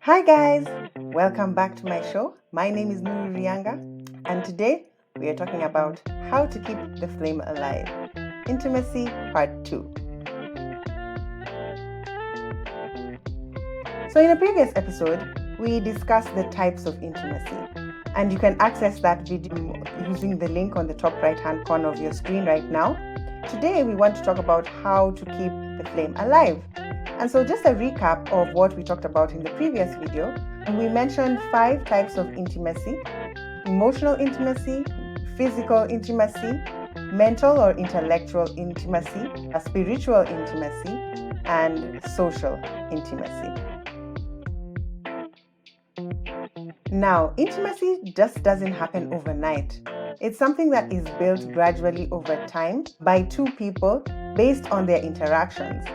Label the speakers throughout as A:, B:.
A: Hi guys, welcome back to my show. My name is Nuru Rianga, and today we are talking about how to keep the flame alive. Intimacy Part 2. So in a previous episode, we discussed the types of intimacy, and you can access that video using the link on the top right-hand corner of your screen right now. Today we want to talk about how to keep the flame alive. And so just a recap of what we talked about in the previous video, we mentioned 5 types of intimacy: emotional intimacy, physical intimacy, mental or intellectual intimacy, spiritual intimacy, and social intimacy. Now, intimacy just doesn't happen overnight. It's something that is built gradually over time by two people based on their interactions.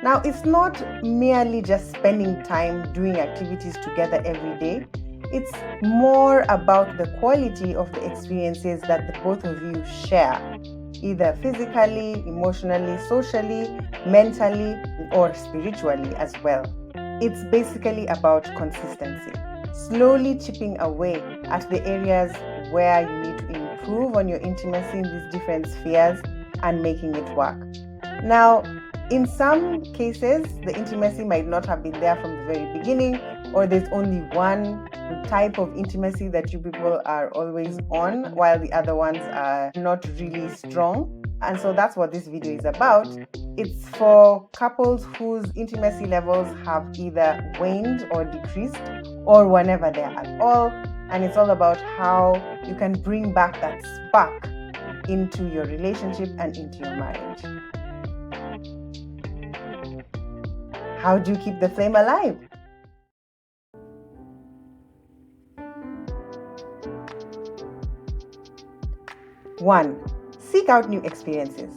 A: Now, it's not merely just spending time doing activities together every day. It's more about the quality of the experiences that the both of you share, either physically, emotionally, socially, mentally, or spiritually as well. It's basically about consistency, slowly chipping away at the areas where you need to improve on your intimacy in these different spheres and making it work. Now, in some cases, the intimacy might not have been there from the very beginning, or there's only one type of intimacy that you people are always on, while the other ones are not really strong. And so that's what this video is about. It's for couples whose intimacy levels have either waned or decreased, or whenever they're at all. And it's all about how you can bring back that spark into your relationship and into your marriage. How do you keep the flame alive? One, seek out new experiences.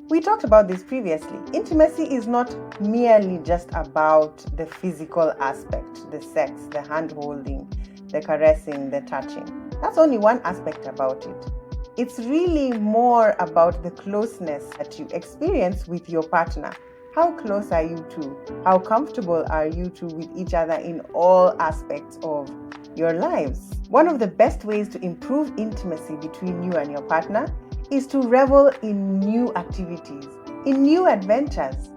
A: We talked about this previously. Intimacy is not merely just about the physical aspect, the sex, the hand-holding, the caressing, the touching. That's only one aspect about it. It's really more about the closeness that you experience with your partner. How close are you two? How comfortable are you two with each other in all aspects of your lives? One of the best ways to improve intimacy between you and your partner is to revel in new activities, in new adventures.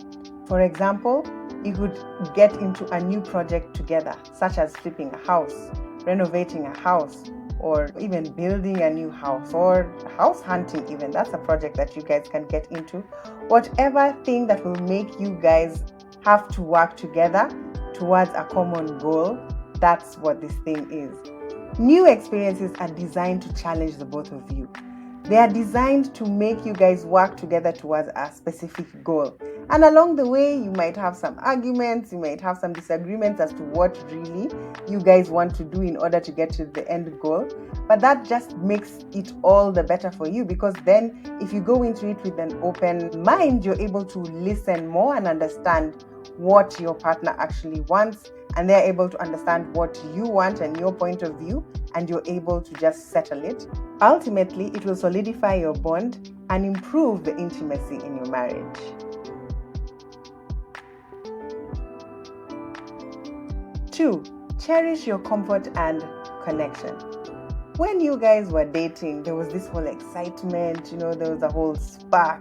A: For example, you could get into a new project together, such as flipping a house, renovating a house, or even building a new house, or house hunting even. That's a project that you guys can get into. Whatever thing that will make you guys have to work together towards a common goal, that's what this thing is. New experiences are designed to challenge the both of you. They are designed to make you guys work together towards a specific goal. And along the way, you might have some arguments, you might have some disagreements as to what really you guys want to do in order to get to the end goal. But that just makes it all the better for you, because then if you go into it with an open mind, you're able to listen more and understand what your partner actually wants, and they're able to understand what you want and your point of view, and you're able to just settle it. Ultimately, it will solidify your bond and improve the intimacy in your marriage. 2, cherish your comfort and connection. When you guys were dating, there was this whole excitement, there was a whole spark.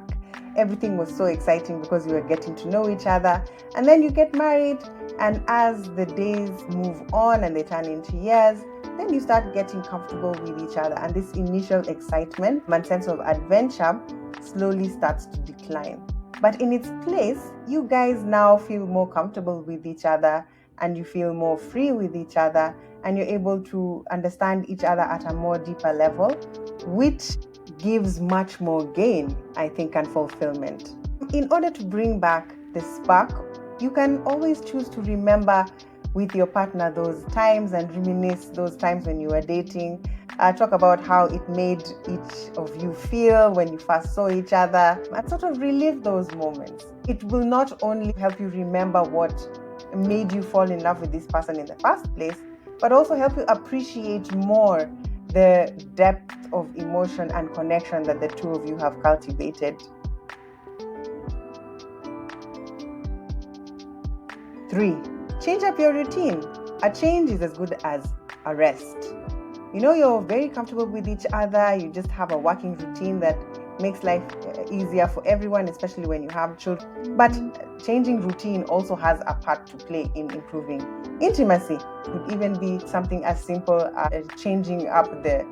A: Everything was so exciting because you were getting to know each other. And then you get married, and as the days move on and they turn into years, then you start getting comfortable with each other, and this initial excitement and sense of adventure slowly starts to decline. But in its place, you guys now feel more comfortable with each other, and you feel more free with each other, and you're able to understand each other at a more deeper level, which gives much more gain, I think, and fulfillment. In order to bring back the spark, you can always choose to remember with your partner those times and reminisce those times when you were dating. Talk about how it made each of you feel when you first saw each other, and sort of relive those moments. It will not only help you remember what made you fall in love with this person in the first place, but also help you appreciate more the depth of emotion and connection that the two of you have cultivated. 3, change up your routine. A change is as good as a rest. You're very comfortable with each other. You just have a working routine that makes life easier for everyone, especially when you have children. But changing routine also has a part to play in improving intimacy. It could even be something as simple as changing up the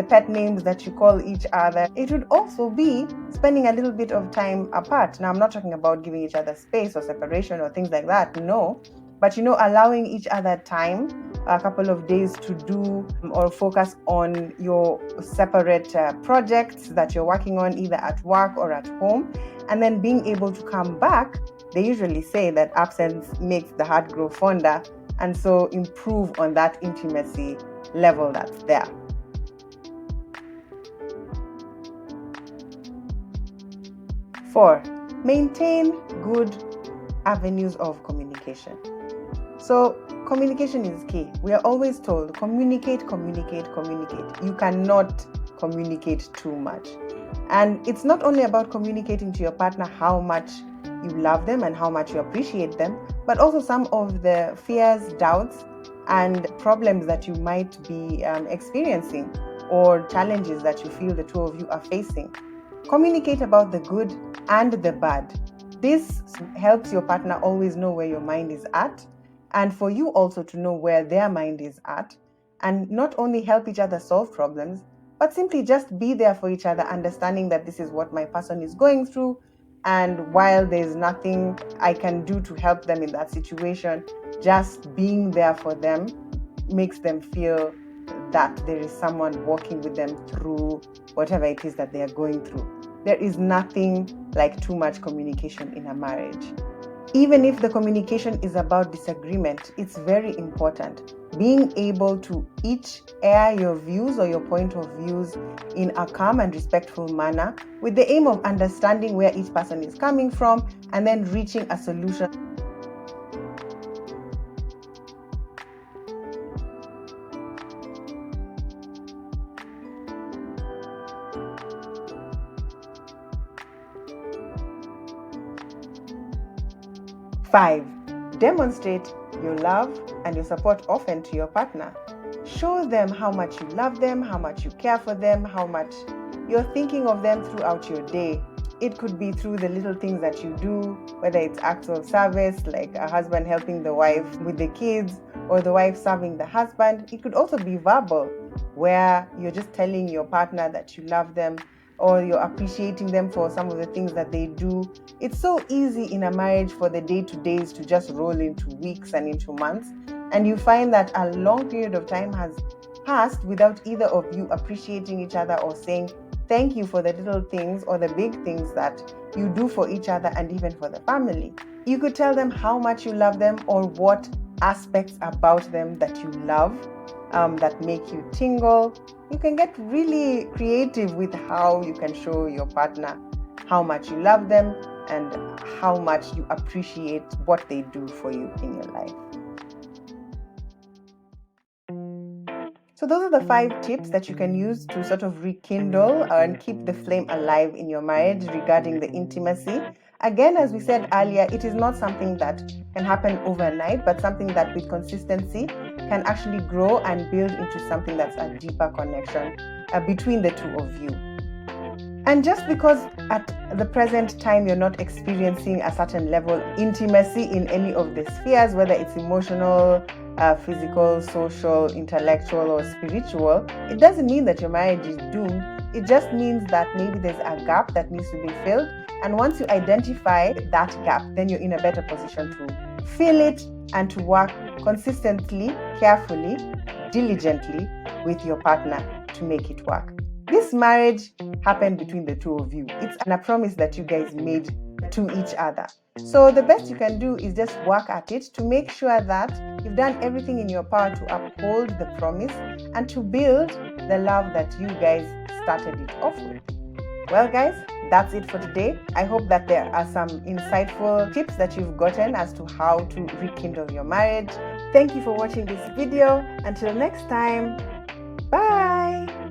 A: pet names that you call each other. It would also be spending a little bit of time apart. Now, I'm not talking about giving each other space or separation or things like that, no. But allowing each other time, a couple of days to do or focus on your separate projects that you're working on, either at work or at home, and then being able to come back. They usually say that absence makes the heart grow fonder, and so improve on that intimacy level that's there. 4, maintain good avenues of communication. So communication is key. We are always told, communicate. You cannot communicate too much. And it's not only about communicating to your partner how much you love them and how much you appreciate them, but also some of the fears, doubts, and problems that you might be experiencing, or challenges that you feel the two of you are facing. Communicate about the good and the bad. This helps your partner always know where your mind is at, and for you also to know where their mind is at, and not only help each other solve problems, but simply just be there for each other, understanding that this is what my person is going through, and while there's nothing I can do to help them in that situation, just being there for them makes them feel that there is someone walking with them through whatever it is that they are going through. There is nothing like too much communication in a marriage. Even if the communication is about disagreement, it's very important. Being able to each air your views or your point of views in a calm and respectful manner, with the aim of understanding where each person is coming from and then reaching a solution. Five, demonstrate your love and your support often to your partner. Show them how much you love them, how much you care for them, how much you're thinking of them throughout your day. It could be through the little things that you do, whether it's acts of service, like a husband helping the wife with the kids, or the wife serving the husband. It could also be verbal, where you're just telling your partner that you love them, or you're appreciating them for some of the things that they do. It's so easy in a marriage for the day-to-days to just roll into weeks and into months, and you find that a long period of time has passed without either of you appreciating each other or saying thank you for the little things or the big things that you do for each other and even for the family. You could tell them how much you love them, or what aspects about them that you love, that make you tingle. You can get really creative with how you can show your partner how much you love them and how much you appreciate what they do for you in your life. So those are the 5 tips that you can use to sort of rekindle and keep the flame alive in your marriage regarding the intimacy. Again, as we said earlier, it is not something that can happen overnight, but something that with consistency can actually grow and build into something that's a deeper connection between the two of you. And just because at the present time you're not experiencing a certain level of intimacy in any of the spheres, whether it's emotional, physical, social, intellectual, or spiritual, it doesn't mean that your marriage is doomed. It just means that maybe there's a gap that needs to be filled. And once you identify that gap, then you're in a better position to fill it and to work consistently, carefully, diligently with your partner to make it work. This marriage happened between the two of you. It's a promise that you guys made to each other. So the best you can do is just work at it to make sure that you've done everything in your power to uphold the promise and to build the love that you guys started it off with. Well, guys, that's it for today. I hope that there are some insightful tips that you've gotten as to how to rekindle your marriage. Thank you for watching this video. Until next time, bye.